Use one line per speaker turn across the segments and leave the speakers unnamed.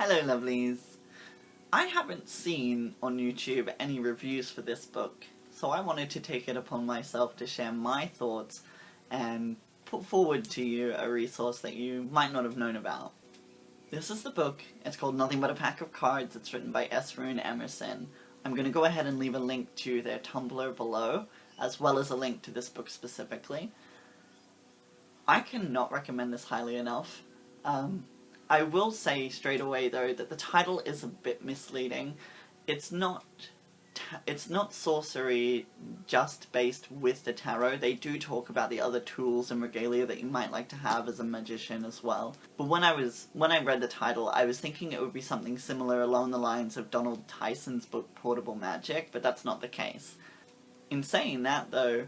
Hello lovelies! I haven't seen on YouTube any reviews for this book, so I wanted to take it upon myself to share my thoughts and put forward to you a resource that you might not have known about. This is the book. It's called Nothing But a Pack of Cards. It's written by Rune Emerson. I'm going to go ahead and leave a link to their Tumblr below, as well as a link to this book specifically. I cannot recommend this highly enough. I will say straight away though that the title is a bit misleading. It's not sorcery just based with the tarot. They do talk about the other tools and regalia that you might like to have as a magician as well. But when I read the title, I was thinking it would be something similar along the lines of Donald Tyson's book Portable Magic, but that's not the case. In saying that though,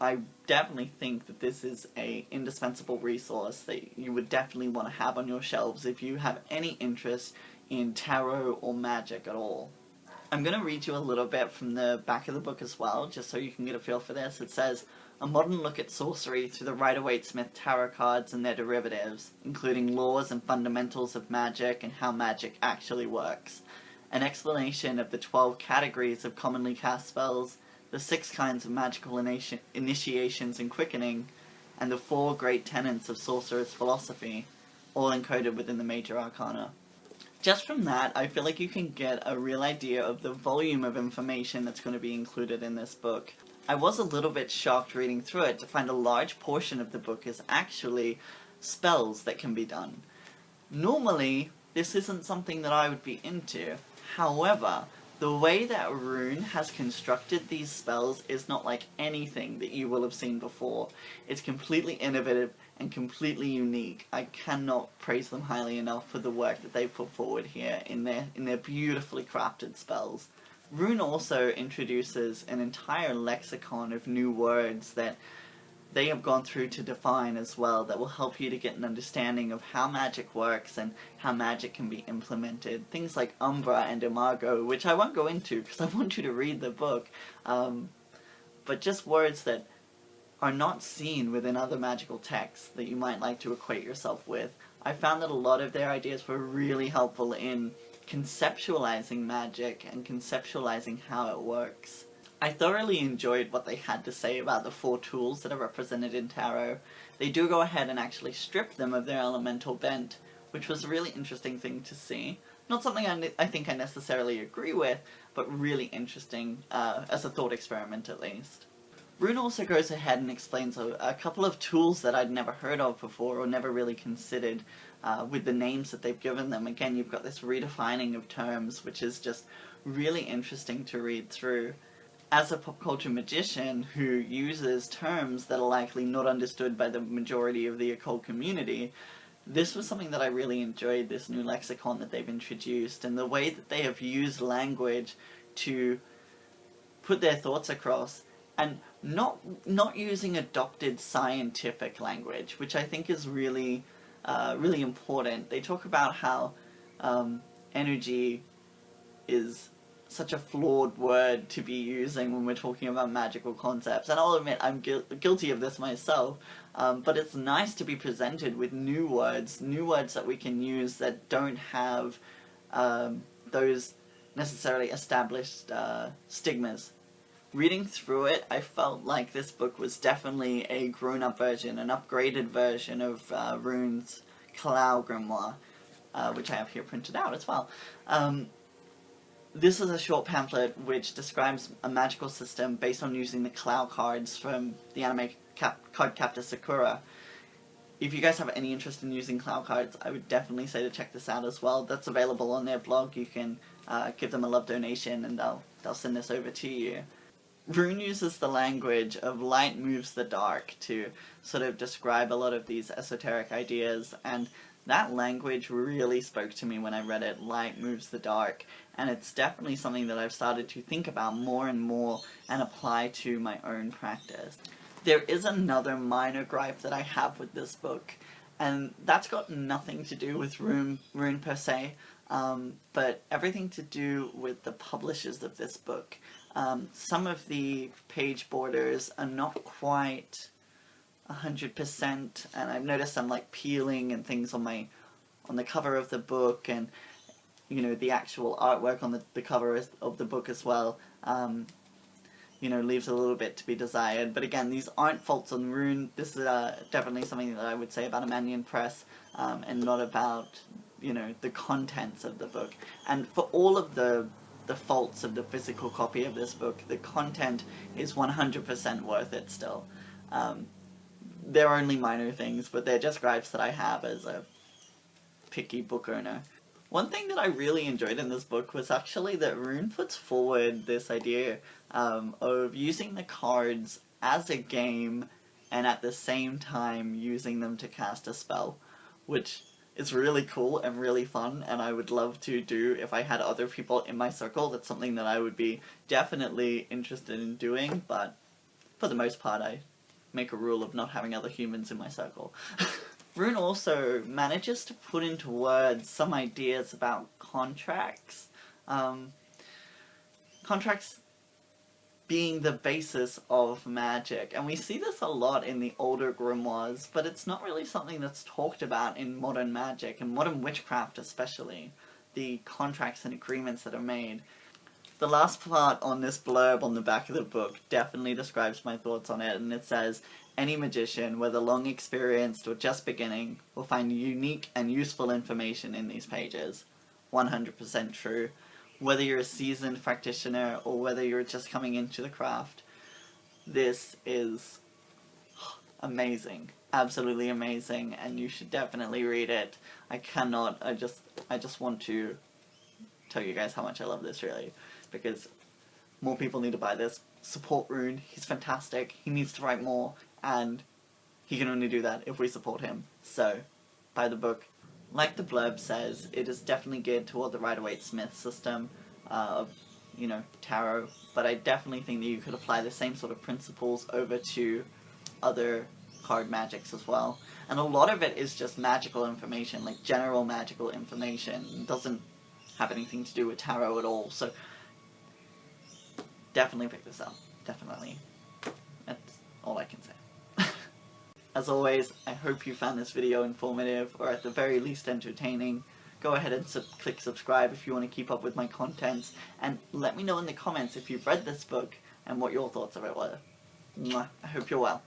I definitely think that this is a indispensable resource that you would definitely want to have on your shelves if you have any interest in tarot or magic at all. I'm going to read you a little bit from the back of the book as well, just so you can get a feel for this. It says, "A modern look at sorcery through the Rider-Waite-Smith tarot cards and their derivatives, including laws and fundamentals of magic and how magic actually works. An explanation of the 12 categories of commonly cast spells, the 6 kinds of magical initiations and quickening, and the 4 great tenets of sorcerer's philosophy, all encoded within the major arcana." Just from that, I feel like you can get a real idea of the volume of information that's going to be included in this book. I was a little bit shocked reading through it to find a large portion of the book is actually spells that can be done. Normally, this isn't something that I would be into. However, the way that Rune has constructed these spells is not like anything that you will have seen before. It's completely innovative and completely unique. I cannot praise them highly enough for the work that they put forward here in their beautifully crafted spells. Rune also introduces an entire lexicon of new words that they have gone through to define as well, that will help you to get an understanding of how magic works and how magic can be implemented. Things like Umbra and Imago, which I won't go into because I want you to read the book, but just words that are not seen within other magical texts that you might like to equate yourself with. I found that a lot of their ideas were really helpful in conceptualizing magic and conceptualizing how it works. I thoroughly enjoyed what they had to say about the 4 tools that are represented in tarot. They do go ahead and actually strip them of their elemental bent, which was a really interesting thing to see. Not something I think I necessarily agree with, but really interesting as a thought experiment at least. Rune also goes ahead and explains a couple of tools that I'd never heard of before or never really considered with the names that they've given them. Again, you've got this redefining of terms, which is just really interesting to read through. As a pop culture magician who uses terms that are likely not understood by the majority of the occult community, this was something that I really enjoyed, this new lexicon that they've introduced, and the way that they have used language to put their thoughts across, and not using adopted scientific language, which I think is really, really important. They talk about how energy is such a flawed word to be using when we're talking about magical concepts, and I'll admit I'm guilty of this myself, but it's nice to be presented with new words that we can use that don't have those necessarily established stigmas. Reading through it, I felt like this book was definitely a grown-up version, an upgraded version of Rune's Kalau Grimoire, which I have here printed out as well. This is a short pamphlet which describes a magical system based on using the Kalau cards from the anime card captor Sakura. If you guys have any interest in using Kalau cards, I would definitely say to check this out as well. That's available on their blog. You can give them a love donation and they'll send this over to you. Rune uses the language of light moves the dark to sort of describe a lot of these esoteric ideas, and that language really spoke to me when I read it. Light moves the dark, and it's definitely something that I've started to think about more and more and apply to my own practice. There is another minor gripe that I have with this book, and that's got nothing to do with Rune per se, but everything to do with the publishers of this book. Some of the page borders are not quite 100%, and I've noticed I'm like peeling and things on on the cover of the book, and you know, the actual artwork on the cover of the book as well, you know, leaves a little bit to be desired. But again, these aren't faults on Rune. This is definitely something that I would say about Immanion Press, and not about, you know, the contents of the book. And for all of the faults of the physical copy of this book, the content is 100% worth it still. They're only minor things, but they're just gripes that I have as a picky book owner. One thing that I really enjoyed in this book was actually that Rune puts forward this idea of using the cards as a game and at the same time using them to cast a spell, which is really cool and really fun, and I would love to do if I had other people in my circle. That's something that I would be definitely interested in doing, but for the most part I make a rule of not having other humans in my circle. Rune also manages to put into words some ideas about contracts. Contracts being the basis of magic, and we see this a lot in the older grimoires, but it's not really something that's talked about in modern magic, and modern witchcraft especially, the contracts and agreements that are made. The last part on this blurb on the back of the book definitely describes my thoughts on it, and it says, "Any magician, whether long experienced or just beginning, will find unique and useful information in these pages." 100% true. Whether you're a seasoned practitioner or whether you're just coming into the craft, this is amazing. Absolutely amazing, and you should definitely read it. I just want to tell you guys how much I love this, really, because more people need to buy this. Support Rune. He's fantastic. He needs to write more, and he can only do that if we support him. So, buy the book. Like the blurb says, it is definitely geared toward the Rider-Waite-Smith system of, you know, tarot, but I definitely think that you could apply the same sort of principles over to other card magics as well. And a lot of it is just magical information, like general magical information. It doesn't have anything to do with tarot at all, so definitely pick this up. Definitely. That's all I can say. As always, I hope you found this video informative, or at the very least entertaining. Go ahead and click subscribe if you want to keep up with my contents, and let me know in the comments if you've read this book and what your thoughts of it were. Mwah. I hope you're well.